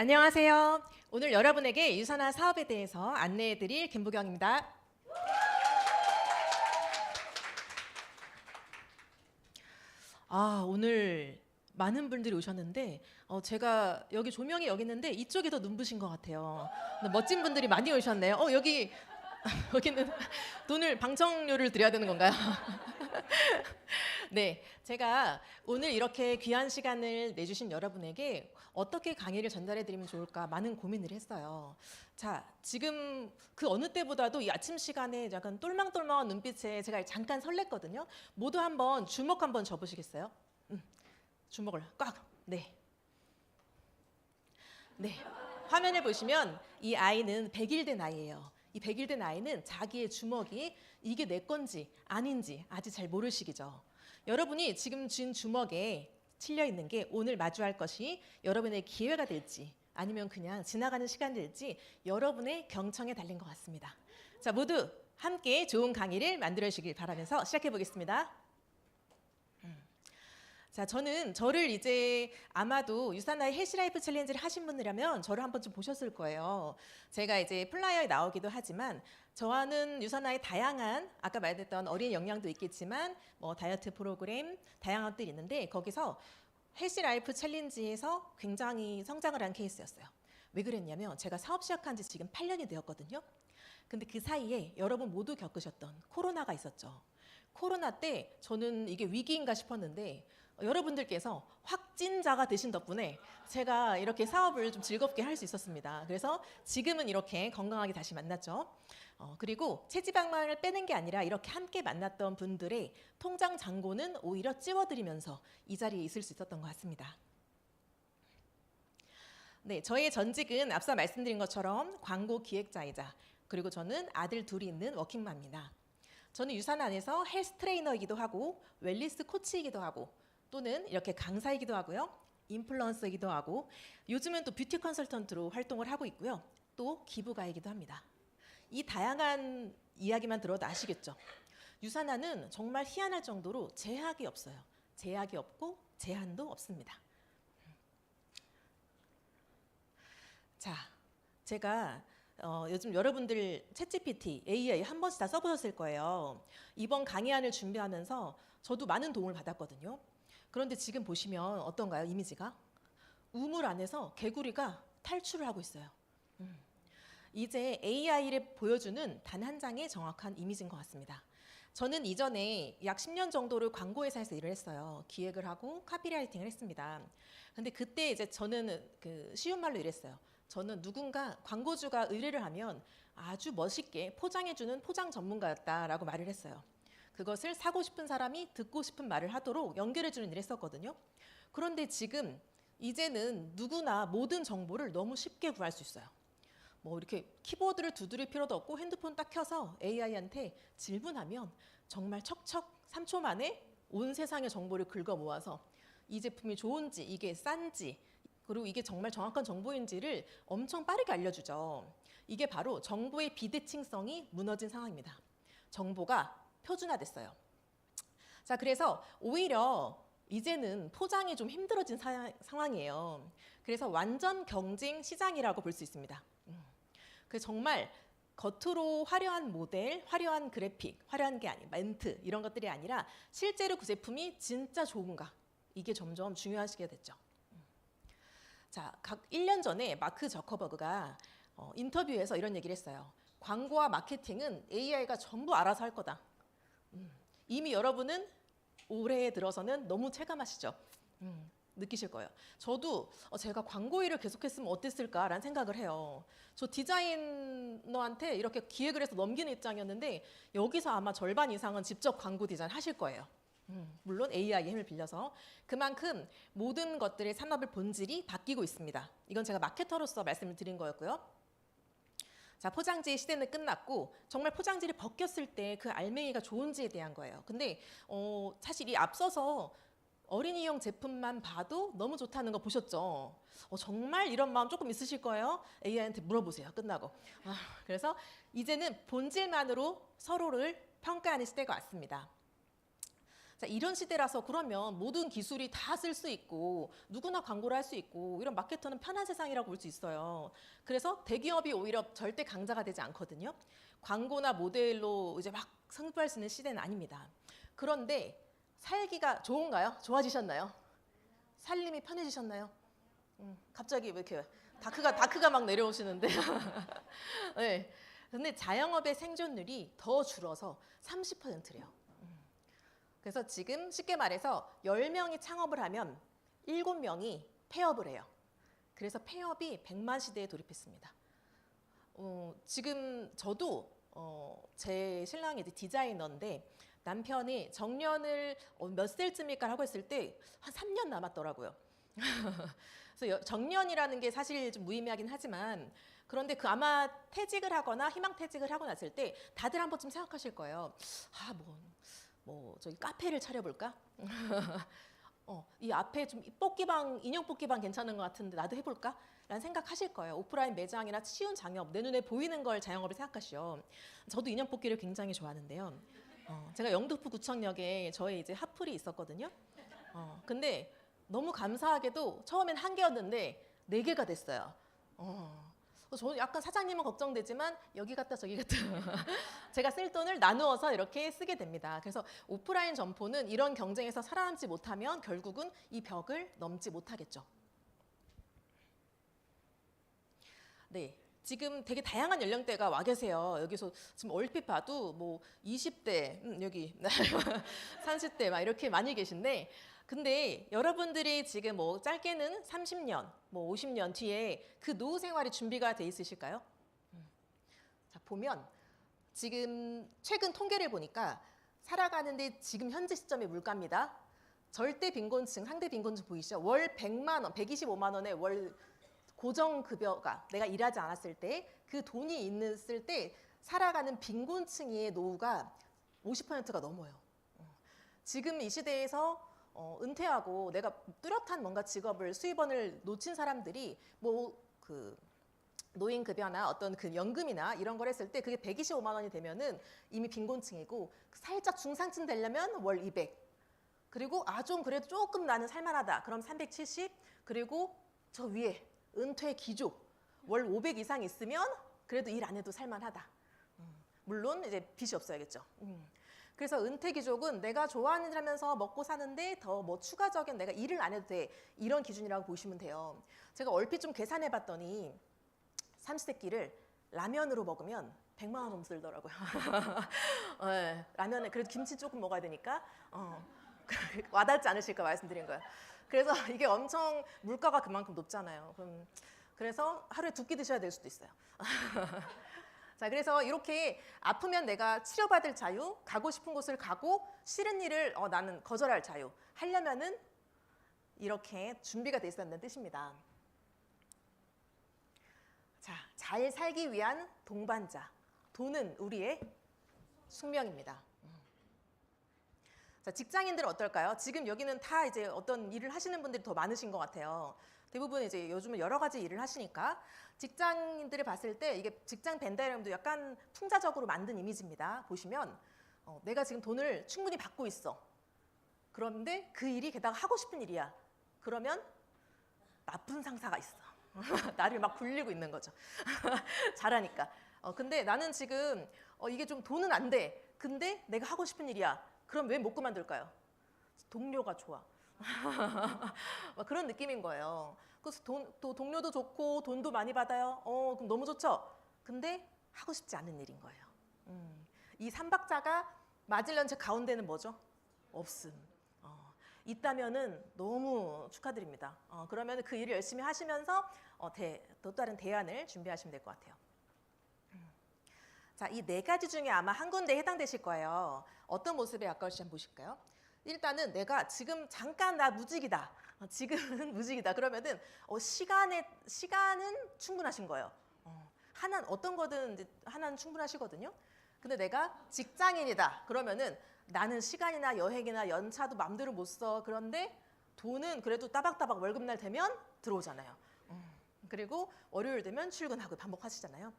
안녕하세요. 오늘 여러분에게 유선화 사업에 대해서 안내해드릴 김부경입니다. 오늘 많은 분들이 오셨는데 제가 여기 조명이 여기 있는데 이쪽이 더 눈부신 것 같아요. 멋진 분들이 많이 오셨네요. 여기는 돈을 방청료를 드려야 되는 건가요? 네, 제가 오늘 이렇게 귀한 시간을 내주신 여러분에게 어떻게 강의를 전달해 드리면 좋을까 많은 고민을 했어요. 자, 지금 그 어느 때보다도 이 아침 시간에 약간 똘망똘망한 눈빛에 제가 잠깐 설렜거든요. 모두 한번 주먹 한번 줘보시겠어요? 주먹을 꽉. 네. 네. 화면에 보시면 이 아이는 100일 된 아이예요. 이 100일 된 아이는 자기의 주먹이 이게 내 건지 아닌지 아직 잘 모를 시기죠. 여러분이 지금 쥔 주먹에 찔려 있는 게 오늘 마주할 것이 여러분의 기회가 될지 아니면 그냥 지나가는 시간이 될지 여러분의 경청에 달린 것 같습니다. 자, 모두 함께 좋은 강의를 만들어 주시길 바라면서 시작해 보겠습니다. 자, 저를 이제 아마도 유산나의 헬시라이프 챌린지를 하신 분이라면 저를 한번 좀 보셨을 거예요. 제가 이제 플라이어에 나오기도 하지만 저와는 유산나의 다양한 아까 말했던 어린 영양도 있겠지만 뭐 다이어트 프로그램 다양한 것들이 있는데 거기서 헬시라이프 챌린지에서 굉장히 성장을 한 케이스였어요. 왜 그랬냐면 제가 사업 시작한 지 지금 8년이 되었거든요. 근데 그 사이에 여러분 모두 겪으셨던 코로나가 있었죠. 코로나 때 저는 이게 위기인가 싶었는데 여러분들께서 확진자가 되신 덕분에 제가 이렇게 사업을 좀 즐겁게 할 수 있었습니다. 그래서 지금은 이렇게 건강하게 다시 만났죠. 그리고 체지방만을 빼는 게 아니라 이렇게 함께 만났던 분들의 통장 잔고는 오히려 찌워드리면서 이 자리에 있을 수 있었던 것 같습니다. 네, 저의 전직은 앞서 말씀드린 것처럼 광고 기획자이자 그리고 저는 아들 둘이 있는 워킹맘입니다. 저는 유산 안에서 헬스 트레이너이기도 하고 웰니스 코치이기도 하고 또는 이렇게 강사이기도 하고요. 인플루언서이기도 하고 요즘은 또 뷰티 컨설턴트로 활동을 하고 있고요. 또 기부가이기도 합니다. 이 다양한 이야기만 들어도 아시겠죠? 유산화는 정말 희한할 정도로 제약이 없어요. 제약이 없고 제한도 없습니다. 자, 제가 요즘 여러분들 챗GPT, AI 한 번씩 다 써보셨을 거예요. 이번 강의안을 준비하면서 저도 많은 도움을 받았거든요. 그런데 지금 보시면 어떤가요? 이미지가? 우물 안에서 개구리가 탈출을 하고 있어요. 이제 AI를 보여주는 단 한 장의 정확한 이미지인 것 같습니다. 저는 이전에 약 10년 정도를 광고회사에서 일을 했어요. 기획을 하고 카피라이팅을 했습니다. 근데 그때 이제 저는 쉬운 말로 이랬어요. 저는 누군가 광고주가 의뢰를 하면 아주 멋있게 포장해주는 포장 전문가였다라고 말을 했어요. 그것을 사고 싶은 사람이 듣고 싶은 말을 하도록 연결해주는 일을 했었거든요. 그런데 지금 이제는 누구나 모든 정보를 너무 쉽게 구할 수 있어요. 뭐 이렇게 키보드를 두드릴 필요도 없고 핸드폰 딱 켜서 AI한테 질문하면 정말 척척 3초 만에 온 세상의 정보를 긁어 모아서 이 제품이 좋은지 이게 싼지 그리고 이게 정말 정확한 정보인지를 엄청 빠르게 알려주죠. 이게 바로 정보의 비대칭성이 무너진 상황입니다. 정보가 표준화됐어요. 자, 그래서 오히려 이제는 포장이 좀 힘들어진 상황이에요. 그래서 완전 경쟁 시장이라고 볼 수 있습니다. 그래서 정말 겉으로 화려한 모델, 화려한 그래픽, 화려한 게 아니, 멘트 이런 것들이 아니라 실제로 그 제품이 진짜 좋은가 이게 점점 중요하시게 됐죠. 자, 각 1년 전에 마크 저커버그가 인터뷰에서 이런 얘기를 했어요. 광고와 마케팅은 AI가 전부 알아서 할 거다. 이미 여러분은 올해 들어서는 너무 체감하시죠? 느끼실 거예요. 저도 제가 광고 일을 계속했으면 어땠을까라는 생각을 해요. 저 디자이너한테 이렇게 기획을 해서 넘기는 입장이었는데 여기서 아마 절반 이상은 직접 광고 디자인 하실 거예요. 물론 AI의 힘을 빌려서 그만큼 모든 것들의 산업의 본질이 바뀌고 있습니다. 이건 제가 마케터로서 말씀을 드린 거였고요. 자, 포장지의 시대는 끝났고 정말 포장지를 벗겼을 때 그 알맹이가 좋은지에 대한 거예요. 근데 사실 이 앞서서 어린이용 제품만 봐도 너무 좋다는 거 보셨죠? 정말 이런 마음 조금 있으실 거예요. AI한테 물어보세요. 끝나고. 그래서 이제는 본질만으로 서로를 평가하는 시대가 왔습니다. 자, 이런 시대라서 그러면 모든 기술이 다 쓸 수 있고 누구나 광고를 할 수 있고 이런 마케터는 편한 세상이라고 볼 수 있어요. 그래서 대기업이 오히려 절대 강자가 되지 않거든요. 광고나 모델로 이제 막 승부할 수 있는 시대는 아닙니다. 그런데 살기가 좋은가요? 좋아지셨나요? 살림이 편해지셨나요? 갑자기 왜 이렇게 다크가 막 내려오시는데. 네. 근데 자영업의 생존율이 더 줄어서 30%래요. 그래서 지금 쉽게 말해서 10명이 창업을 하면 7명이 폐업을 해요. 그래서 폐업이 100만 시대에 돌입했습니다. 지금 저도 제 신랑이 이제 디자이너인데 남편이 정년을 몇 살쯤일까 하고 했을 때 한 3년 남았더라고요. 그래서 정년이라는 게 사실 좀 무의미하긴 하지만 그런데 그 아마 퇴직을 하거나 희망퇴직을 하고 났을 때 다들 한 번쯤 생각하실 거예요. 아, 뭐 저기 카페를 차려볼까? 이 앞에 좀 인형 뽑기방 괜찮은 것 같은데 나도 해볼까? 라는 생각하실 거예요. 오프라인 매장이나 쉬운 장업, 내 눈에 보이는 걸 자영업을 생각하시죠. 저도 인형 뽑기를 굉장히 좋아하는데요. 제가 영등포 구청역에 저의 이제 핫플이 있었거든요. 근데 너무 감사하게도 처음엔 한 개였는데 4개가 됐어요. 저는 약간 사장님은 걱정되지만 여기 갔다 저기 갔다 제가 쓸 돈을 나누어서 이렇게 쓰게 됩니다. 그래서 오프라인 점포는 이런 경쟁에서 살아남지 못하면 결국은 이 벽을 넘지 못하겠죠. 네, 지금 되게 다양한 연령대가 와 계세요. 여기서 지금 얼핏 봐도 뭐 20대, 여기 30대 막 이렇게 많이 계신데 근데 여러분들이 지금 뭐 짧게는 30년, 뭐 50년 뒤에 그 노후 생활이 준비가 돼 있으실까요? 자, 보면 지금 최근 통계를 보니까 살아가는데 지금 현재 시점의 물가입니다. 절대 빈곤층, 상대 빈곤층 보이시죠? 월 100만 원, 125만 원의 월 고정급여가 내가 일하지 않았을 때 그 돈이 있을 때 살아가는 빈곤층의 노후가 50%가 넘어요. 지금 이 시대에서 은퇴하고 내가 뚜렷한 뭔가 직업을 수입원을 놓친 사람들이 뭐 그 노인급여나 어떤 그 연금이나 이런 걸 했을 때 그게 125만 원이 되면은 이미 빈곤층이고 살짝 중상층 되려면 월 200. 그리고 좀 그래도 조금 나는 살만하다. 그럼 370. 그리고 저 위에 은퇴 기조 월 500 이상 있으면 그래도 일 안 해도 살만하다. 물론 이제 빚이 없어야겠죠. 그래서 은퇴 귀족은 내가 좋아하는 일 하면서 먹고 사는데 더 뭐 추가적인 내가 일을 안 해도 돼. 이런 기준이라고 보시면 돼요. 제가 얼핏 좀 계산해 봤더니 삼시세끼를 라면으로 먹으면 100만 원 넘게 들더라고요. 네, 라면에 그래도 김치 조금 먹어야 되니까 와닿지 않으실까 말씀드린 거예요. 그래서 이게 엄청 물가가 그만큼 높잖아요. 그래서 하루에 2끼 드셔야 될 수도 있어요. 자, 그래서 이렇게 아프면 내가 치료받을 자유, 가고 싶은 곳을 가고 싫은 일을 나는 거절할 자유 하려면은 이렇게 준비가 돼 있어야 한다는 뜻입니다. 자, 잘 살기 위한 동반자. 돈은 우리의 숙명입니다. 자, 직장인들은 어떨까요? 지금 여기는 다 이제 어떤 일을 하시는 분들이 더 많으신 것 같아요. 대부분 이제 요즘은 여러 가지 일을 하시니까 직장인들을 봤을 때 이게 직장 벤다이럼도 약간 풍자적으로 만든 이미지입니다. 보시면 내가 지금 돈을 충분히 받고 있어. 그런데 그 일이 게다가 하고 싶은 일이야. 그러면 나쁜 상사가 있어. 나를 막 굴리고 있는 거죠. 잘하니까. 근데 나는 지금 이게 좀 돈은 안 돼. 근데 내가 하고 싶은 일이야. 그럼 왜 못 그만둘까요? 동료가 좋아. 그런 느낌인 거예요. 그래서 또 동료도 좋고 돈도 많이 받아요. 그럼 너무 좋죠. 근데 하고 싶지 않은 일인 거예요. 이 삼박자가 맞으려는 제 가운데는 뭐죠? 없음. 있다면은 너무 축하드립니다. 그러면 그 일을 열심히 하시면서 또 다른 대안을 준비하시면 될 것 같아요. 자, 이 4가지 중에 아마 한 군데에 해당되실 거예요. 어떤 모습에 가까우신지 한번 보실까요? 일단은 내가 지금 잠깐 나 무직이다. 지금은 무직이다. 그러면은 시간은 충분하신 거예요. 어떤 거든 이제 하나는 충분하시거든요. 근데 내가 직장인이다. 그러면은 나는 시간이나 여행이나 연차도 맘대로 못 써. 그런데 돈은 그래도 따박따박 월급날 되면 들어오잖아요. 그리고 월요일 되면 출근하고 반복하시잖아요.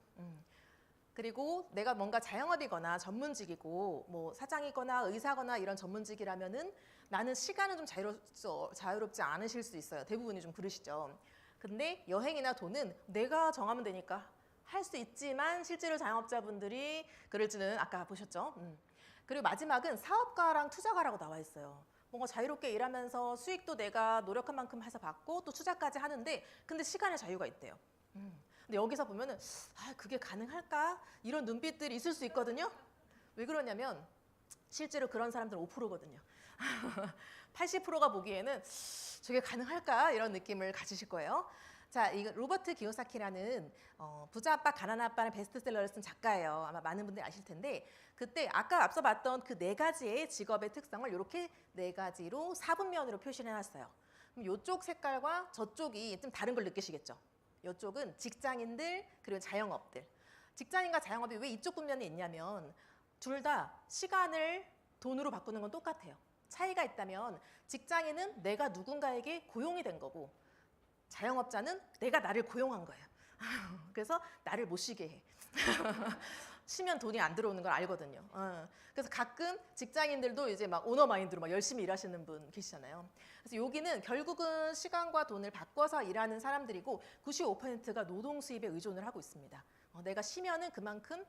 그리고 내가 뭔가 자영업이거나 전문직이고 뭐 사장이거나 의사거나 이런 전문직이라면은 나는 시간은 좀 자유롭지 않으실 수 있어요. 대부분이 좀 그러시죠. 근데 여행이나 돈은 내가 정하면 되니까 할 수 있지만 실제로 자영업자분들이 그럴지는 아까 보셨죠. 그리고 마지막은 사업가랑 투자가라고 나와 있어요. 뭔가 자유롭게 일하면서 수익도 내가 노력한 만큼 해서 받고 또 투자까지 하는데 근데 시간의 자유가 있대요. 근데 여기서 보면은 그게 가능할까? 이런 눈빛들이 있을 수 있거든요. 왜 그러냐면 실제로 그런 사람들은 5%거든요. 80%가 보기에는 저게 가능할까? 이런 느낌을 가지실 거예요. 자, 이거 로버트 기요사키라는 부자 아빠 가난 아빠는 베스트셀러를 쓴 작가예요. 아마 많은 분들이 아실 텐데 그때 아까 앞서 봤던 그 네 가지의 직업의 특성을 이렇게 네 가지로 사분면으로 표시를 해놨어요. 그럼 이쪽 색깔과 저쪽이 좀 다른 걸 느끼시겠죠? 이쪽은 직장인들 그리고 자영업들. 직장인과 자영업이 왜 이쪽 분면에 있냐면 둘 다 시간을 돈으로 바꾸는 건 똑같아요. 차이가 있다면 직장인은 내가 누군가에게 고용이 된 거고 자영업자는 내가 나를 고용한 거예요. 그래서 나를 못 쉬게 해. 쉬면 돈이 안 들어오는 걸 알거든요. 그래서 가끔 직장인들도 이제 막 오너 마인드로 막 열심히 일하시는 분 계시잖아요. 그래서 여기는 결국은 시간과 돈을 바꿔서 일하는 사람들이고 95%가 노동 수입에 의존을 하고 있습니다. 내가 쉬면은 그만큼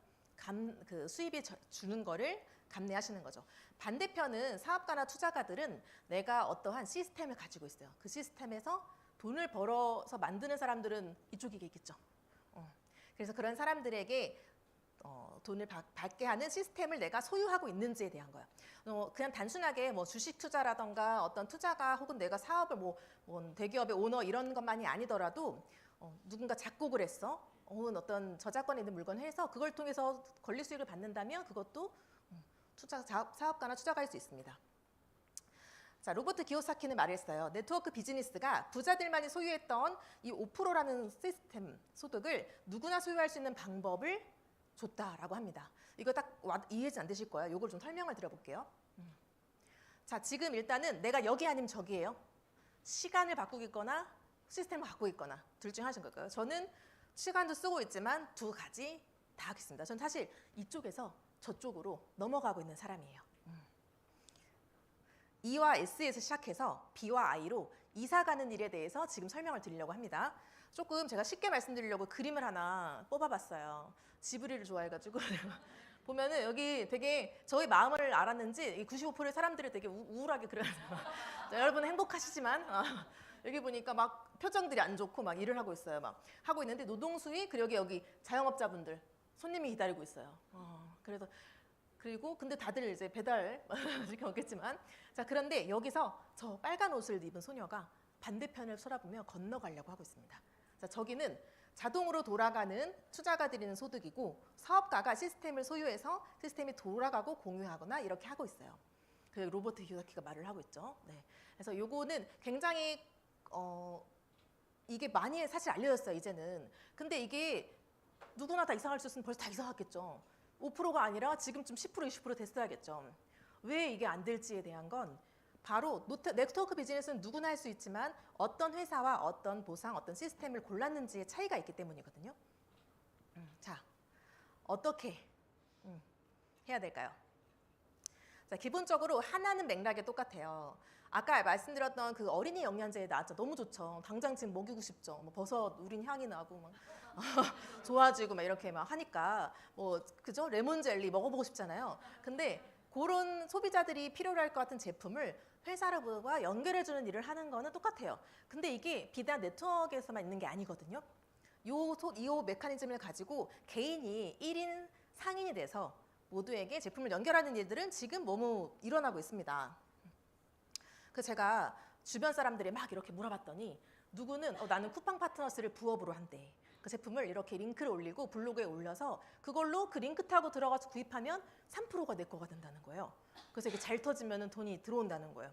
그 수입이 주는 거를 감내하시는 거죠. 반대편은 사업가나 투자가들은 내가 어떠한 시스템을 가지고 있어요. 그 시스템에서 돈을 벌어서 만드는 사람들은 이쪽이겠죠. 그래서 그런 사람들에게 돈을 받게 하는 시스템을 내가 소유하고 있는지에 대한 거예요. 그냥 단순하게 뭐 주식 투자라던가 어떤 투자가 혹은 내가 사업을 뭐 대기업의 오너 이런 것만이 아니더라도 누군가 작곡을 했어. 혹은 어떤 저작권에 있는 물건을 해서 그걸 통해서 권리 수익을 받는다면 그것도 사업가나 투자가일 수 있습니다. 자, 로버트 기요사키는 말했어요. 네트워크 비즈니스가 부자들만이 소유했던 이 5%라는 시스템 소득을 누구나 소유할 수 있는 방법을 줬다라고 합니다. 이거 딱 이해가 안 되실 거예요. 이걸 좀 설명을 드려볼게요. 자, 지금 일단은 내가 여기 아니면 저기예요. 시간을 바꾸겠거나 시스템을 바꾸고 있거나 둘 중 하신 걸까요? 저는 시간도 쓰고 있지만 두 가지 다 하겠습니다. 저는 사실 이쪽에서 저쪽으로 넘어가고 있는 사람이에요. E와 S에서 시작해서 B와 I로 이사 가는 일에 대해서 지금 설명을 드리려고 합니다. 조금 제가 쉽게 말씀드리려고 그림을 하나 뽑아봤어요. 지브리를 좋아해가지고 보면은 여기 되게 저희 마음을 알았는지 95%의 사람들이 되게 우울하게 그려놨어요. 여러분은 행복하시지만 여기 보니까 막 표정들이 안 좋고 막 일을 하고 있어요. 막 하고 있는데 노동수위 그리고 여기 자영업자분들 손님이 기다리고 있어요. 그리고 근데 다들 이제 배달 이렇게 먹겠지만 자 그런데 여기서 저 빨간 옷을 입은 소녀가 반대편을 쳐다보며 건너가려고 하고 있습니다. 자 저기는 자동으로 돌아가는 투자가 드리는 소득이고 사업가가 시스템을 소유해서 시스템이 돌아가고 공유하거나 이렇게 하고 있어요. 그 로버트 기요사키가 말을 하고 있죠. 네. 그래서 요거는 굉장히 이게 많이 사실 알려졌어요 이제는. 근데 이게 누구나 다 이상할 수 있으면 벌써 다 이상하겠죠. 5%가 아니라 지금쯤 10% 20% 됐어야겠죠. 왜 이게 안 될지에 대한 건 바로 네트워크 비즈니스는 누구나 할 수 있지만 어떤 회사와 어떤 보상, 어떤 시스템을 골랐는지의 차이가 있기 때문이거든요. 자, 어떻게 해야 될까요? 자, 기본적으로 하나는 맥락이 똑같아요. 아까 말씀드렸던 그 어린이 영양제 나왔죠. 너무 좋죠. 당장 지금 먹이고 싶죠. 뭐 버섯 우린 향이 나고 막 좋아지고 막 이렇게 막 하니까 뭐 그죠? 레몬 젤리 먹어보고 싶잖아요. 근데 그런 소비자들이 필요로 할 것 같은 제품을 회사와 연결해주는 일을 하는 거는 똑같아요. 근데 이게 비단 네트워크에서만 있는 게 아니거든요. 요 메커니즘을 가지고 개인이 1인 상인이 돼서 모두에게 제품을 연결하는 일들은 지금 너무 일어나고 있습니다. 그래서 제가 주변 사람들이 막 이렇게 물어봤더니 누구는 나는 쿠팡 파트너스를 부업으로 한대. 그 제품을 이렇게 링크를 올리고 블로그에 올려서 그걸로 그 링크 타고 들어가서 구입하면 3%가 내 거가 된다는 거예요. 그래서 이게 잘 터지면 돈이 들어온다는 거예요.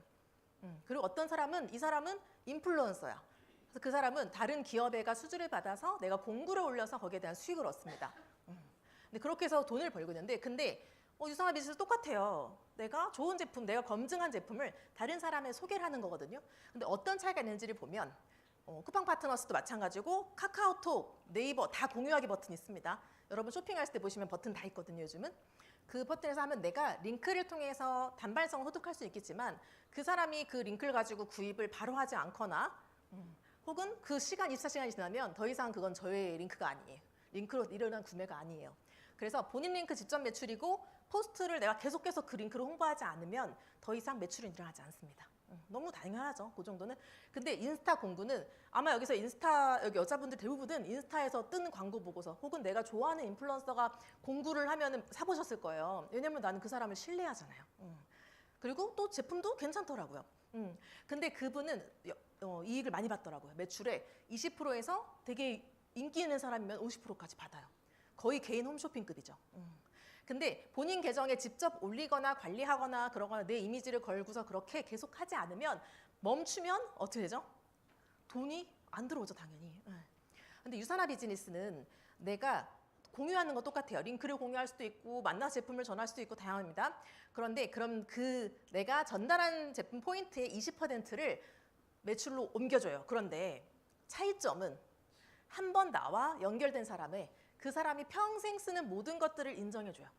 그리고 어떤 사람은 이 사람은 인플루언서야. 그래서 그 사람은 다른 기업에가 수주를 받아서 내가 공구를 올려서 거기에 대한 수익을 얻습니다. 근데 그렇게 해서 돈을 벌고 있는데 근데 유상한 비즈니스 똑같아요. 내가 좋은 제품, 내가 검증한 제품을 다른 사람에 소개를 하는 거거든요. 근데 어떤 차이가 있는지를 보면 쿠팡 파트너스도 마찬가지고 카카오톡, 네이버 다 공유하기 버튼이 있습니다. 여러분 쇼핑할 때 보시면 버튼 다 있거든요, 요즘은. 그 버튼에서 하면 내가 링크를 통해서 단발성을 소득할 수 있겠지만 그 사람이 그 링크를 가지고 구입을 바로 하지 않거나 혹은 그 시간, 24시간이 지나면 더 이상 그건 저의 링크가 아니에요. 링크로 일어난 구매가 아니에요. 그래서 본인 링크 직접 매출이고 포스트를 내가 계속해서 그 링크를 홍보하지 않으면 더 이상 매출이 일어나지 않습니다. 너무 당연하죠. 그 정도는. 근데 인스타 공구는 아마 여기서 인스타 여기 여자분들 대부분은 인스타에서 뜬 광고 보고서 혹은 내가 좋아하는 인플루언서가 공구를 하면은 사보셨을 거예요. 왜냐면 나는 그 사람을 신뢰하잖아요. 그리고 또 제품도 괜찮더라고요. 근데 그분은 이익을 많이 받더라고요. 매출의 20%에서 되게 인기 있는 사람이면 50%까지 받아요. 거의 개인 홈쇼핑급이죠. 근데 본인 계정에 직접 올리거나 관리하거나 그러거나 내 이미지를 걸고서 그렇게 계속 하지 않으면 멈추면 어떻게 되죠? 돈이 안 들어오죠, 당연히. 근데 유산화 비즈니스는 내가 공유하는 거 똑같아요. 링크를 공유할 수도 있고 만나서 제품을 전할 수도 있고 다양합니다. 그런데 그럼 그 내가 전달한 제품 포인트의 20%를 매출로 옮겨줘요. 그런데 차이점은 한 번 나와 연결된 사람의 그 사람이 평생 쓰는 모든 것들을 인정해줘요.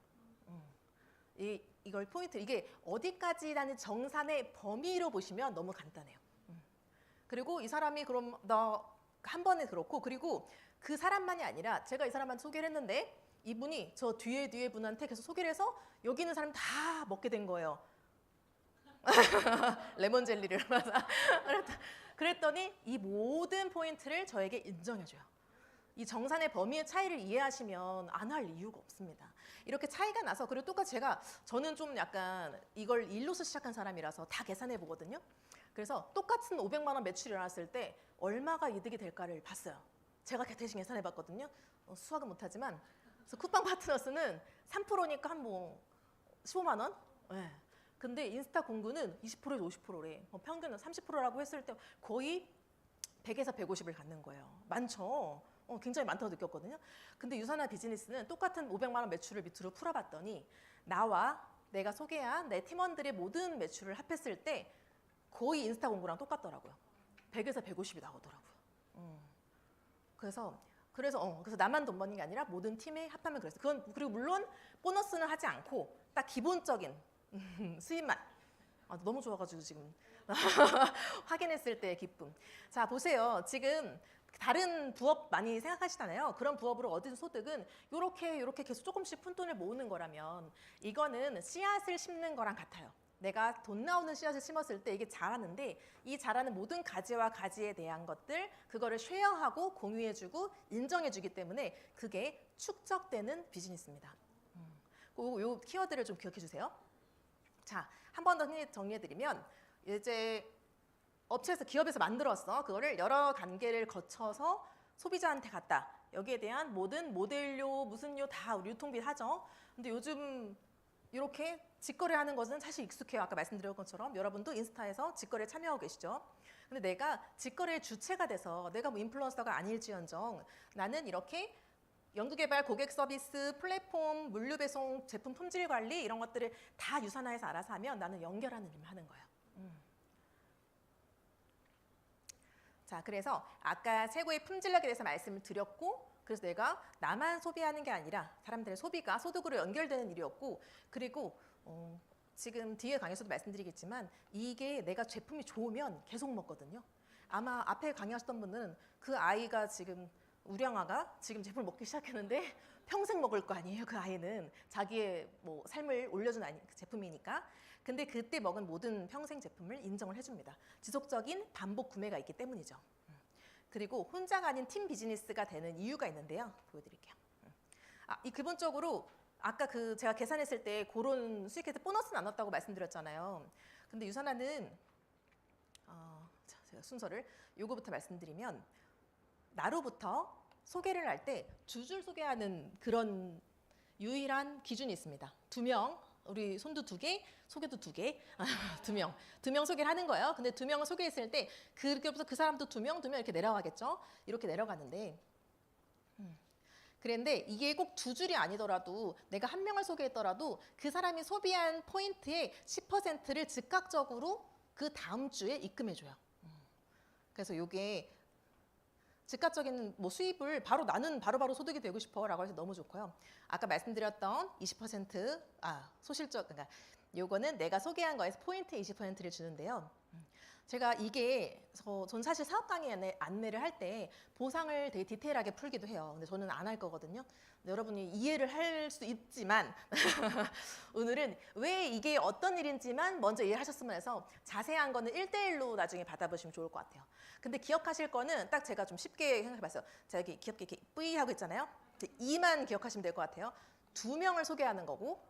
이걸 포인트, 이게 어디까지라는 정산의 범위로 보시면 너무 간단해요. 그리고 이 사람이 그럼 나 한 번에 그렇고, 그리고 그 사람만이 아니라 제가 이 사람한테 소개를 했는데 이분이 저 뒤에 분한테 계속 소개를 해서 여기 있는 사람 다 먹게 된 거예요. 레몬 젤리를. 그랬더니 이 모든 포인트를 저에게 인정해줘요. 이 정산의 범위의 차이를 이해하시면 안 할 이유가 없습니다. 이렇게 차이가 나서, 그리고 똑같이 저는 좀 약간 이걸 일로서 시작한 사람이라서 다 계산해 보거든요. 그래서 똑같은 500만 원 매출이 일어났을 때 얼마가 이득이 될까를 봤어요. 제가 대신 계산해 봤거든요. 수학은 못하지만. 그래서 쿠팡 파트너스는 3%니까 한 뭐 15만 원? 네. 근데 인스타 공구는 20%에서 50%래. 평균은 30%라고 했을 때 거의 100에서 150을 갖는 거예요. 많죠? 굉장히 많다고 느꼈거든요. 근데 유산화 비즈니스는 똑같은 500만 원 매출을 밑으로 풀어봤더니 나와 내가 소개한 내 팀원들의 모든 매출을 합했을 때 거의 인스타 공구랑 똑같더라고요. 100에서 150이 나오더라고요. 그래서 나만 돈 버는 게 아니라 모든 팀에 합하면 그랬어요. 그리고 물론 보너스는 하지 않고 딱 기본적인 수입만. 너무 좋아가지고 지금 확인했을 때의 기쁨. 자, 보세요. 지금 다른 부업 많이 생각하시잖아요. 그런 부업으로 얻은 소득은 요렇게 계속 조금씩 푼돈을 모으는 거라면 이거는 씨앗을 심는 거랑 같아요. 내가 돈 나오는 씨앗을 심었을 때 이게 자라는데 이 자라는 모든 가지와 가지에 대한 것들 그거를 쉐어하고 공유해주고 인정해주기 때문에 그게 축적되는 비즈니스입니다. 요 키워드를 좀 기억해 주세요. 자, 한 번 더 정리해드리면 이제 업체에서 기업에서 만들었어. 그거를 여러 단계를 거쳐서 소비자한테 갔다. 여기에 대한 모든 모델료, 무슨료 다 유통비 하죠. 근데 요즘 이렇게 직거래하는 것은 사실 익숙해요. 아까 말씀드린 것처럼 여러분도 인스타에서 직거래에 참여하고 계시죠. 근데 내가 직거래의 주체가 돼서 내가 뭐 인플루언서가 아닐지언정 나는 이렇게 연구개발, 고객 서비스, 플랫폼, 물류 배송, 제품 품질 관리 이런 것들을 다 유산화해서 알아서 하면 나는 연결하는 일을 하는 거예요. 자, 그래서 아까 최고의 품질력에 대해서 말씀을 드렸고, 그래서 내가 나만 소비하는 게 아니라 사람들의 소비가 소득으로 연결되는 일이었고, 그리고 지금 뒤에 강의에서도 말씀드리겠지만 이게 내가 제품이 좋으면 계속 먹거든요. 아마 앞에 강의하셨던 분은 그 아이가 지금 우량아가 지금 제품을 먹기 시작했는데 평생 먹을 거 아니에요. 그 아이는 자기의 뭐 삶을 올려준 제품이니까. 근데 그때 먹은 모든 평생 제품을 인정을 해줍니다. 지속적인 반복 구매가 있기 때문이죠. 그리고 혼자가 아닌 팀 비즈니스가 되는 이유가 있는데요. 보여드릴게요. 이 기본적으로 아까 제가 계산했을 때 그런 수익에서 보너스 나눴다고 말씀드렸잖아요. 근데 유산화는 자, 제가 순서를 요거부터 말씀드리면 나로부터 소개를 할 때 두 줄 소개하는 그런 유일한 기준이 있습니다. 2명, 우리 손도 2개, 소개도 2개, 2명 소개를 하는 거예요. 근데 2명을 소개했을 때 그렇게부터 그 사람도 2명 이렇게 내려가겠죠. 이렇게 내려가는데 그런데 이게 꼭 2줄이 아니더라도 내가 1명을 소개했더라도 그 사람이 소비한 포인트의 10%를 즉각적으로 그 다음 주에 입금해줘요. 그래서 이게 즉각적인 뭐 수입을 바로 나는 바로바로 소득이 되고 싶어라고 해서 너무 좋고요. 아까 말씀드렸던 20% 소실적 그러니까 요거는 내가 소개한 거에서 포인트 20%를 주는데요. 제가 이게 전 사실 사업 강의 안내를 할 때 보상을 되게 디테일하게 풀기도 해요. 근데 저는 안 할 거거든요. 근데 여러분이 이해를 할 수 있지만 오늘은 왜 이게 어떤 일인지만 먼저 이해하셨으면 해서 자세한 거는 1대1로 나중에 받아보시면 좋을 것 같아요. 근데 기억하실 거는 딱 제가 좀 쉽게 생각해봤어요. 제가 이렇게 귀엽게 이렇게 뿌이 하고 있잖아요. 2만 기억하시면 될 것 같아요. 2명을 소개하는 거고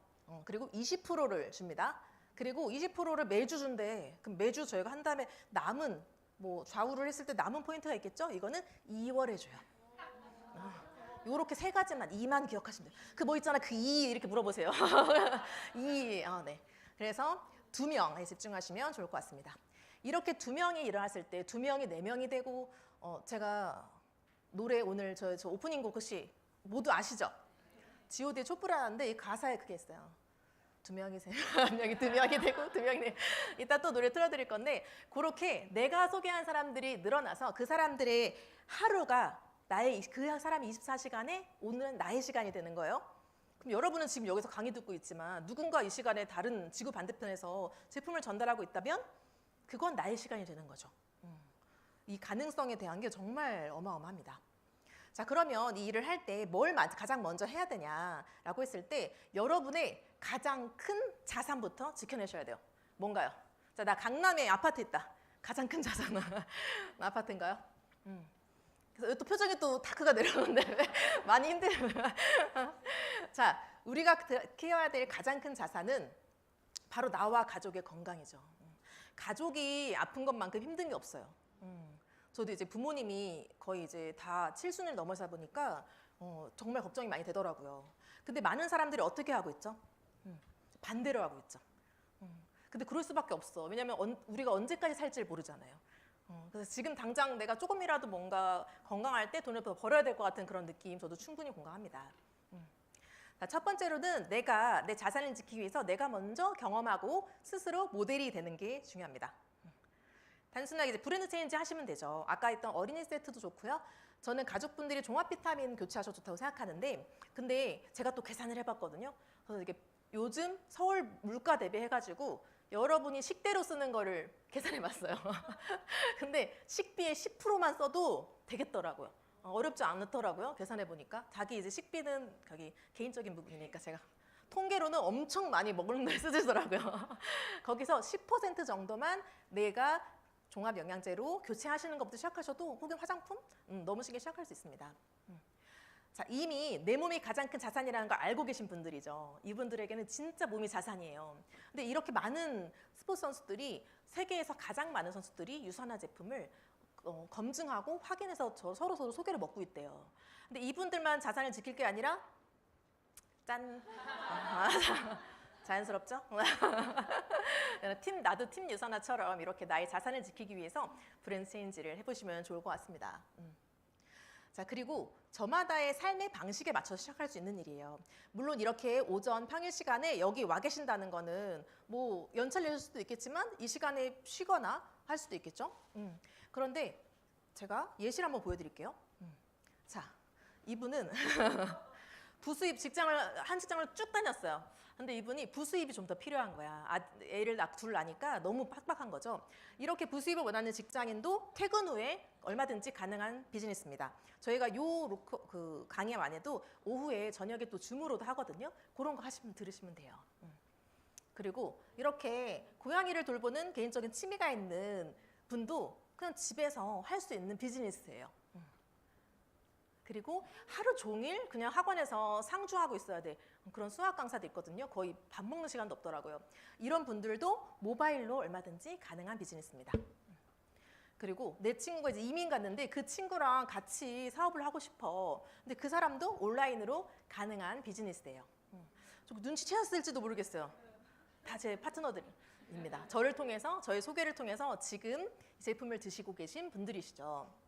그리고 20%를 줍니다. 그리고 20%를 매주 준대. 그럼 매주 저희가 한 다음에 남은 뭐 좌우를 했을 때 남은 포인트가 있겠죠? 이거는 2월에 줘요. 요렇게 세 가지만 2만 기억하시면 돼요. 그 뭐 있잖아. 그 2 이렇게 물어보세요. 2. 네. 그래서 2명에 집중하시면 좋을 것 같습니다. 이렇게 2명이 일어났을 때 2명이 4명이 되고 제가 노래 오늘 저 오프닝 곡 혹시 모두 아시죠? G.O.D의 촛불하는데 이 가사에 그게 있어요. 2명이세요. 한 명이 2명이 되고 2명이 이따 또 노래 틀어드릴 건데 그렇게 내가 소개한 사람들이 늘어나서 그 사람들의 하루가 그 사람이 24시간에 오늘은 나의 시간이 되는 거예요. 그럼 여러분은 지금 여기서 강의 듣고 있지만 누군가 이 시간에 다른 지구 반대편에서 제품을 전달하고 있다면 그건 나의 시간이 되는 거죠. 이 가능성에 대한 게 정말 어마어마합니다. 자, 그러면 이 일을 할 때 뭘 가장 먼저 해야 되냐라고 했을 때 여러분의 가장 큰 자산부터 지켜내셔야 돼요. 뭔가요? 자, 나 강남에 아파트 있다. 가장 큰 자산은 아파트인가요? 그래서 또 표정이 또 다크가 내려오는데 많이 힘들어요. 자, 우리가 키워야 될 가장 큰 자산은 바로 나와 가족의 건강이죠. 가족이 아픈 것만큼 힘든 게 없어요. 저도 이제 부모님이 거의 이제 다 칠순을 넘어서 보니까 정말 걱정이 많이 되더라고요. 근데 많은 사람들이 어떻게 하고 있죠? 반대로 하고 있죠. 근데 그럴 수밖에 없어. 왜냐하면 우리가 언제까지 살지를 모르잖아요. 그래서 지금 당장 내가 조금이라도 뭔가 건강할 때 돈을 더 벌어야 될 것 같은 그런 느낌 저도 충분히 공감합니다. 자, 첫 번째로는 내가 내 자산을 지키기 위해서 내가 먼저 경험하고 스스로 모델이 되는 게 중요합니다. 단순하게 이제 브랜드 체인지 하시면 되죠. 아까 했던 어린이 세트도 좋고요. 저는 가족분들이 종합 비타민 교체하셔도 좋다고 생각하는데 근데 제가 또 계산을 해봤거든요. 그래서 이게 요즘 서울 물가 대비해가지고 여러분이 식대로 쓰는 거를 계산해봤어요. 근데 식비의 10%만 써도 되겠더라고요. 어렵지 않더라고요. 계산해보니까. 자기 이제 식비는 자기 개인적인 부분이니까 제가 통계로는 엄청 많이 먹는 데 쓰시더라고요. 거기서 10% 정도만 내가 종합 영양제로 교체하시는 것부터 시작하셔도 혹은 화장품 너무 쉽게 시작할 수 있습니다. 자, 이미 내 몸이 가장 큰 자산이라는 걸 알고 계신 분들이죠. 이분들에게는 진짜 몸이 자산이에요. 근데 이렇게 많은 스포츠 선수들이 세계에서 가장 많은 선수들이 유산화 제품을 검증하고 확인해서 서로 소개를 먹고 있대요. 근데 이분들만 자산을 지킬 게 아니라 짠. 자연스럽죠? 나도 팀 유산화처럼 이렇게 나의 자산을 지키기 위해서 브랜드 체인지를 해보시면 좋을 것 같습니다. 자, 그리고 저마다의 삶의 방식에 맞춰서 시작할 수 있는 일이에요. 물론 이렇게 오전 평일 시간에 여기 와 계신다는 거는 뭐 연차를 낼 수도 있겠지만 이 시간에 쉬거나 할 수도 있겠죠. 그런데 제가 예시를 한번 보여드릴게요. 자, 이분은 부수입 한 직장을 쭉 다녔어요. 근데 이분이 부수입이 좀 더 필요한 거야. 애를 둘 낳으니까 너무 빡빡한 거죠. 이렇게 부수입을 원하는 직장인도 퇴근 후에 얼마든지 가능한 비즈니스입니다. 저희가 그 강의 안에도 오후에 저녁에 또 줌으로도 하거든요. 그런 거 들으시면 돼요. 그리고 이렇게 고양이를 돌보는 개인적인 취미가 있는 분도 그냥 집에서 할 수 있는 비즈니스예요. 그리고 하루 종일 그냥 학원에서 상주하고 있어야 돼. 그런 수학 강사도 있거든요. 거의 밥 먹는 시간도 없더라고요. 이런 분들도 모바일로 얼마든지 가능한 비즈니스입니다. 그리고 내 친구가 이제 이민 갔는데 그 친구랑 같이 사업을 하고 싶어. 근데 그 사람도 온라인으로 가능한 비즈니스예요. 좀 눈치채셨을지도 모르겠어요. 다 제 파트너들입니다. 저의 소개를 통해서 지금 제품을 드시고 계신 분들이시죠.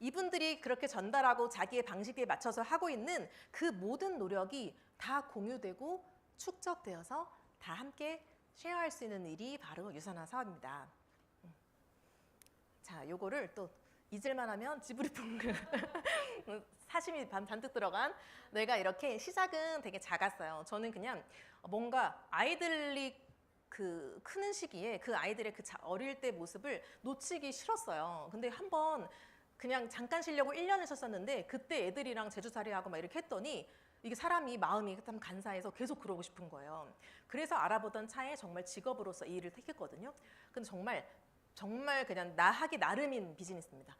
이분들이 그렇게 전달하고 자기의 방식에 맞춰서 하고 있는 그 모든 노력이 다 공유되고 축적되어서 다 함께 쉐어할 수 있는 일이 바로 유산화 사업입니다. 자, 요거를 또 잊을만 하면 지브리풍그 사심이 잔뜩 들어간 뇌가 이렇게 시작은 되게 작았어요. 저는 그냥 뭔가 아이들이 그 크는 시기에 그 아이들의 그 어릴 때 모습을 놓치기 싫었어요. 근데 한번 그냥 잠깐 쉬려고 1년을 썼었는데 그때 애들이랑 제주살이하고 막 이렇게 했더니 이게 사람이 마음이 참 간사해서 계속 그러고 싶은 거예요. 그래서 알아보던 차에 정말 직업으로서 이 일을 택했거든요. 근데 정말 그냥 나 하기 나름인 비즈니스입니다.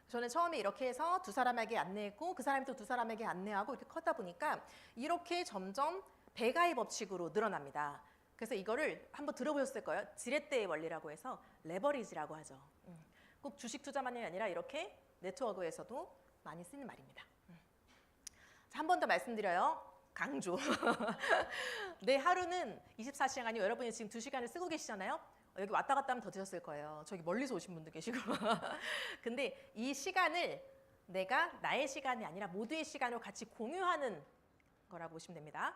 저는 처음에 이렇게 해서 두 사람에게 안내했고 그 사람이 또 두 사람에게 안내하고 이렇게 커다 보니까 이렇게 점점 배가의 법칙으로 늘어납니다. 그래서 이거를 한번 들어보셨을 거예요. 지렛대의 원리라고 해서 레버리지라고 하죠. 꼭 주식 투자만이 아니라 이렇게 네트워크에서도 많이 쓰는 말입니다. 한 번 더 말씀드려요. 강조. 내 하루는 24시간이 여러분이 지금 2시간을 쓰고 계시잖아요. 여기 왔다 갔다 하면 더 드셨을 거예요. 저기 멀리서 오신 분도 계시고. 근데 이 시간을 내가 나의 시간이 아니라 모두의 시간으로 같이 공유하는 거라고 보시면 됩니다.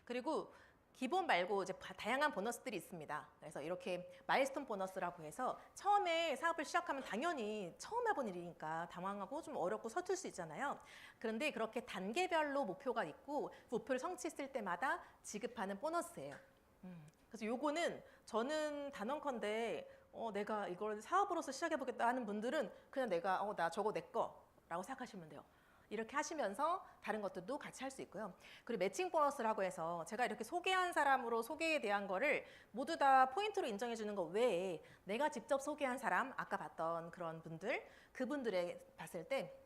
그리고 기본 말고 이제 다양한 보너스들이 있습니다. 그래서 이렇게 마일스톤 보너스라고 해서 처음에 사업을 시작하면 당연히 처음 해본 일이니까 당황하고 좀 어렵고 서툴 수 있잖아요. 그런데 그렇게 단계별로 목표가 있고 목표를 성취했을 때마다 지급하는 보너스예요. 그래서 요거는 저는 단언컨대 내가 이걸 사업으로서 시작해보겠다 하는 분들은 그냥 내가 나 저거 내 거라고 생각하시면 돼요. 이렇게 하시면서 다른 것들도 같이 할 수 있고요. 그리고 매칭 보너스라고 해서 제가 이렇게 소개한 사람으로 소개에 대한 거를 모두 다 포인트로 인정해 주는 것 외에 내가 직접 소개한 사람, 아까 봤던 그런 분들, 그분들에 봤을 때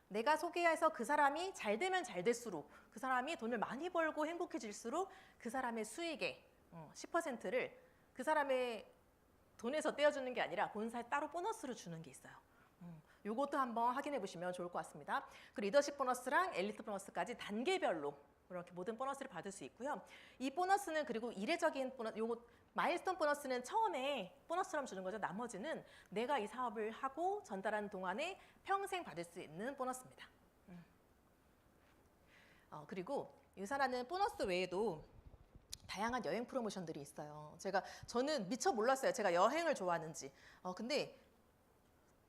내가 소개해서 그 사람이 잘 되면 잘 될수록 그 사람이 돈을 많이 벌고 행복해질수록 그 사람의 수익의 10%를 그 사람의 돈에서 떼어주는 게 아니라 본사에 따로 보너스로 주는 게 있어요. 요것도 한번 확인해 보시면 좋을 것 같습니다. 그리고 리더십 보너스랑 엘리트 보너스까지 단계별로 이렇게 모든 보너스를 받을 수 있고요. 이 보너스는 그리고 이례적인 보너스, 요거 마일스톤 보너스는 처음에 보너스처럼 주는 거죠. 나머지는 내가 이 사업을 하고 전달하는 동안에 평생 받을 수 있는 보너스입니다. 그리고 유산하는 보너스 외에도 다양한 여행 프로모션들이 있어요. 저는 미처 몰랐어요. 제가 여행을 좋아하는지. 근데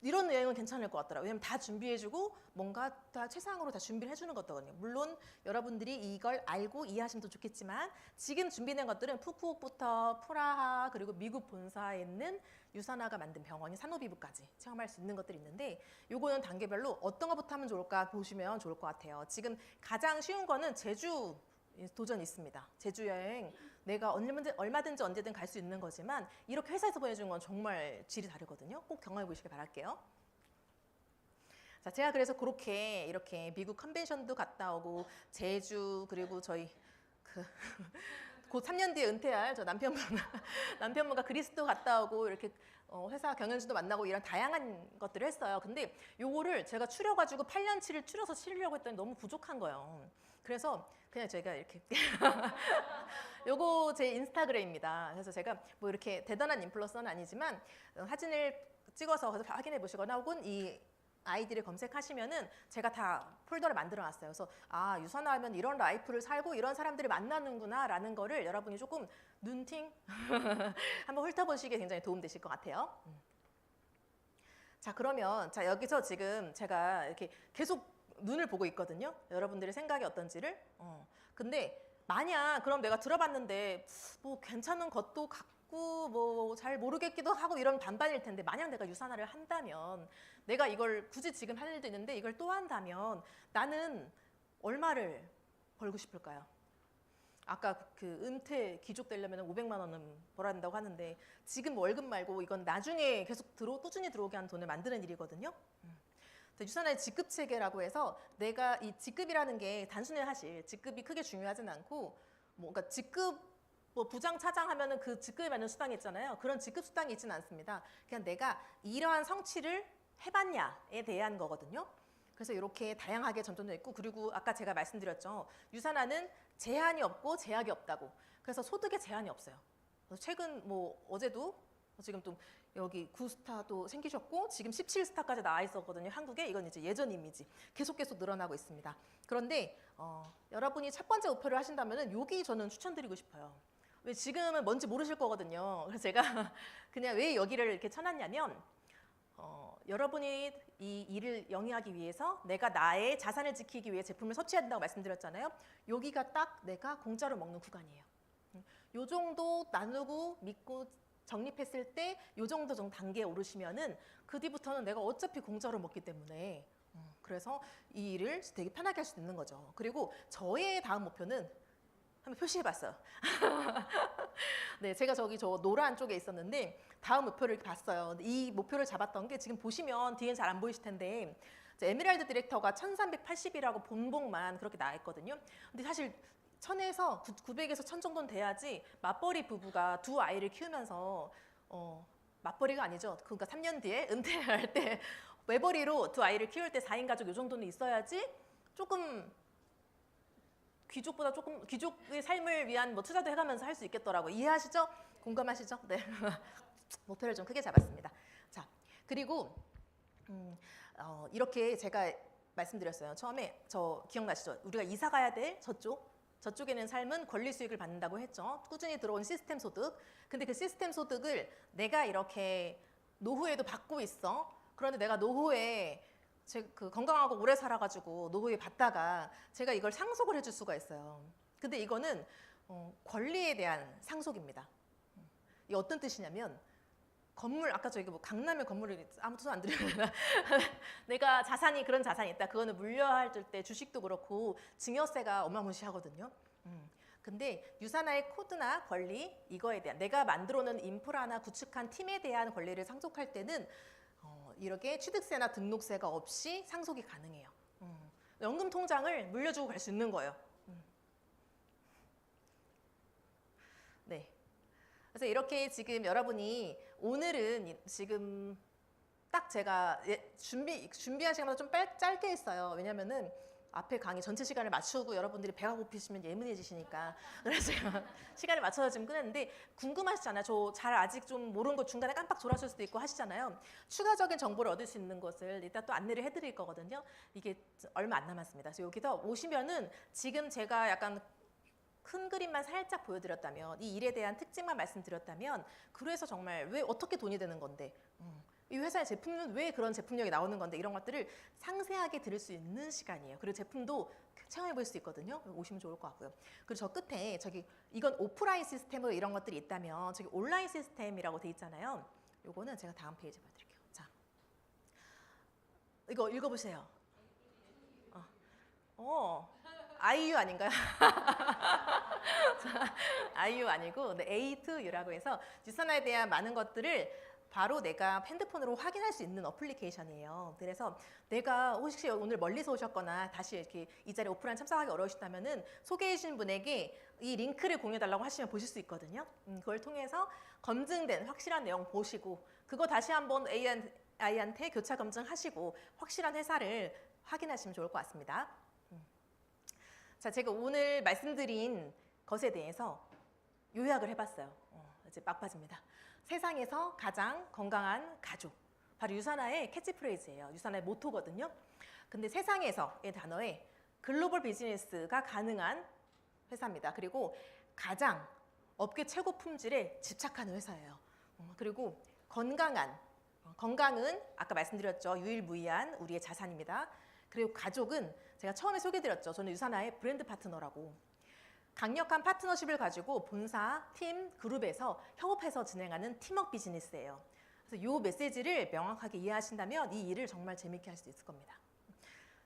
이런 여행은 괜찮을 것 같더라고요. 왜냐면 다 준비해주고 뭔가 다 최상으로 다 준비를 해주는 거거든요. 물론 여러분들이 이걸 알고 이해하시면 더 좋겠지만 지금 준비된 것들은 푸꾸옥부터 프라하 그리고 미국 본사에 있는 유산화가 만든 병원인 산호비부까지 체험할 수 있는 것들이 있는데 요거는 단계별로 어떤 것부터 하면 좋을까 보시면 좋을 것 같아요. 지금 가장 쉬운 거는 제주 도전이 있습니다. 제주 여행 내가 얼마든지 언제든 갈 수 있는 거지만 이렇게 회사에서 보내주는 건 정말 질이 다르거든요. 꼭 경험해 보시길 바랄게요. 자, 제가 그래서 그렇게 이렇게 미국 컨벤션도 갔다 오고 제주 그리고 저희 곧 3년 뒤에 은퇴할 저 남편분과 그리스도 갔다 오고 이렇게 회사 경영진도 만나고 이런 다양한 것들을 했어요. 근데 요거를 제가 추려가지고 8년치를 추려서 치려고 했더니 너무 부족한 거예요. 그래서 그냥 제가 이렇게 요거 제 인스타그램입니다. 그래서 제가 뭐 이렇게 대단한 인플루언서는 아니지만 사진을 찍어서 확인해 보시거나 혹은 이 아이디를 검색하시면은 제가 다 폴더를 만들어 놨어요. 그래서 유산화하면 이런 라이프를 살고 이런 사람들을 만나는구나 라는 거를 여러분이 조금 눈팅 한번 훑어보시기에 굉장히 도움되실 것 같아요. 자, 그러면 여기서 지금 제가 이렇게 계속 눈을 보고 있거든요. 여러분들의 생각이 어떤지를. 근데 만약 그럼 내가 들어봤는데 뭐 괜찮은 것도 같고 뭐 잘 모르겠기도 하고 이런 반반일 텐데 만약 내가 유산화를 한다면 내가 이걸 굳이 지금 할 일도 있는데 이걸 또 한다면 나는 얼마를 벌고 싶을까요? 아까 그 은퇴 귀족 되려면 500만 원은 벌어야 된다고 하는데 지금 월급 말고 이건 나중에 계속 꾸준히 들어오게 하는 돈을 만드는 일이거든요. 유산화의 직급 체계라고 해서 내가 이 직급이라는 게 단순히 사실 직급이 크게 중요하진 않고 뭔가 직급 뭐 부장 차장 하면은 그 직급에 맞는 수당이 있잖아요. 그런 직급 수당이 있지는 않습니다. 그냥 내가 이러한 성취를 해봤냐에 대한 거거든요. 그래서 이렇게 다양하게 점점도 있고 그리고 아까 제가 말씀드렸죠. 유산화는 제한이 없고 제약이 없다고. 그래서 소득에 제한이 없어요. 그래서 최근 뭐 어제도 지금 또 여기 9스타도 생기셨고 지금 17스타까지 나와 있었거든요. 한국에 이건 이제 예전 이미지 계속 늘어나고 있습니다. 그런데 여러분이 첫 번째 목표를 하신다면은 여기 저는 추천드리고 싶어요. 왜 지금은 뭔지 모르실 거거든요. 그래서 제가 그냥 왜 여기를 이렇게 쳐놨냐면 여러분이 이 일을 영위하기 위해서 내가 나의 자산을 지키기 위해 제품을 섭취해야 된다고 말씀드렸잖아요. 여기가 딱 내가 공짜로 먹는 구간이에요. 요 정도 나누고 믿고 적립했을 때 요 정도 단계에 오르시면은 그 뒤부터는 내가 어차피 공짜로 먹기 때문에 그래서 이 일을 되게 편하게 할 수 있는 거죠. 그리고 저의 다음 목표는 한번 표시해봤어요. 네, 제가 저기 저 노란 쪽에 있었는데 다음 목표를 봤어요. 근데 이 목표를 잡았던 게 지금 보시면 뒤엔 잘 안 보이실 텐데 에메랄드 디렉터가 1380이라고 본봉만 그렇게 나와 있거든요. 근데 사실 1000에서 900에서 1000 정도는 돼야지 맞벌이 부부가 두 아이를 키우면서 맞벌이가 아니죠. 그러니까 3년 뒤에 은퇴를 할 때 외벌이로 두 아이를 키울 때 4인 가족 요 정도는 있어야지 조금 귀족보다 조금 귀족의 삶을 위한 뭐 투자도 해가면서 할 수 있겠더라고요. 이해하시죠? 공감하시죠? 네. 목표를 좀 크게 잡았습니다. 자, 그리고 이렇게 제가 말씀드렸어요. 처음에 저 기억나시죠? 우리가 이사 가야 될 저쪽에는 삶은 권리 수익을 받는다고 했죠. 꾸준히 들어온 시스템 소득. 근데 그 시스템 소득을 내가 이렇게 노후에도 받고 있어. 그런데 내가 노후에 그 건강하고 오래 살아가지고 노후에 받다가 제가 이걸 상속을 해줄 수가 있어요. 근데 이거는 권리에 대한 상속입니다. 이게 어떤 뜻이냐면 건물 아까 저기 뭐 강남의 건물을 아무도 손 안 들여요. 내가 자산이 그런 자산이 있다. 그거는 물려할 때 주식도 그렇고 증여세가 어마무시하거든요. 근데 유산화의 코드나 권리 이거에 대한 내가 만들어 놓은 인프라나 구축한 팀에 대한 권리를 상속할 때는 이렇게 취득세나 등록세가 없이 상속이 가능해요. 연금 통장을 물려주고 갈 수 있는 거예요. 네. 그래서 이렇게 지금 여러분이 오늘은 지금 딱 제가 준비한 시간보다 좀 짧게 했어요. 왜냐면은 앞에 강의 전체 시간을 맞추고 여러분들이 배가 고프시면 예민해지시니까 그래서 제가 시간을 맞춰서 지금 끝냈는데 궁금하시잖아요. 저 잘 아직 좀 모르는 거 중간에 깜빡 졸았을 수도 있고 하시잖아요. 추가적인 정보를 얻을 수 있는 것을 이따 또 안내를 해드릴 거거든요. 이게 얼마 안 남았습니다. 그래서 여기서 오시면은 지금 제가 약간 큰 그림만 살짝 보여드렸다면 이 일에 대한 특징만 말씀드렸다면 그래서 정말 왜 어떻게 돈이 되는 건데 이 회사의 제품은 왜 그런 제품력이 나오는 건데 이런 것들을 상세하게 들을 수 있는 시간이에요. 그리고 제품도 체험해 볼 수 있거든요. 오시면 좋을 것 같고요. 그리고 저 끝에 저기 이건 오프라인 시스템으로 이런 것들이 있다면 저기 온라인 시스템이라고 돼 있잖아요. 요거는 제가 다음 페이지 보여드릴게요. 자, 이거 읽어보세요. IU 아닌가요? IU 아니고 A2U라고 해서 유산화에 대한 많은 것들을 바로 내가 핸드폰으로 확인할 수 있는 어플리케이션이에요. 그래서 내가 혹시 오늘 멀리서 오셨거나 다시 이렇게 이 자리에 오프라인 참석하기 어려우시다면은 소개해 주신 분에게 이 링크를 공유해달라고 하시면 보실 수 있거든요. 그걸 통해서 검증된 확실한 내용 보시고 그거 다시 한번 AI한테 교차 검증하시고 확실한 회사를 확인하시면 좋을 것 같습니다. 자, 제가 오늘 말씀드린 것에 대해서 요약을 해봤어요. 이제 막바지입니다. 세상에서 가장 건강한 가족. 바로 유산화의 캐치프레이즈예요. 유산화의 모토거든요. 근데 세상에서의 단어에 글로벌 비즈니스가 가능한 회사입니다. 그리고 가장 업계 최고 품질에 집착하는 회사예요. 그리고 건강은 아까 말씀드렸죠. 유일무이한 우리의 자산입니다. 그리고 가족은 제가 처음에 소개드렸죠. 저는 유산화의 브랜드 파트너라고. 강력한 파트너십을 가지고 본사, 팀, 그룹에서 협업해서 진행하는 팀워크 비즈니스예요. 그래서 이 메시지를 명확하게 이해하신다면 이 일을 정말 재밌게 할 수 있을 겁니다.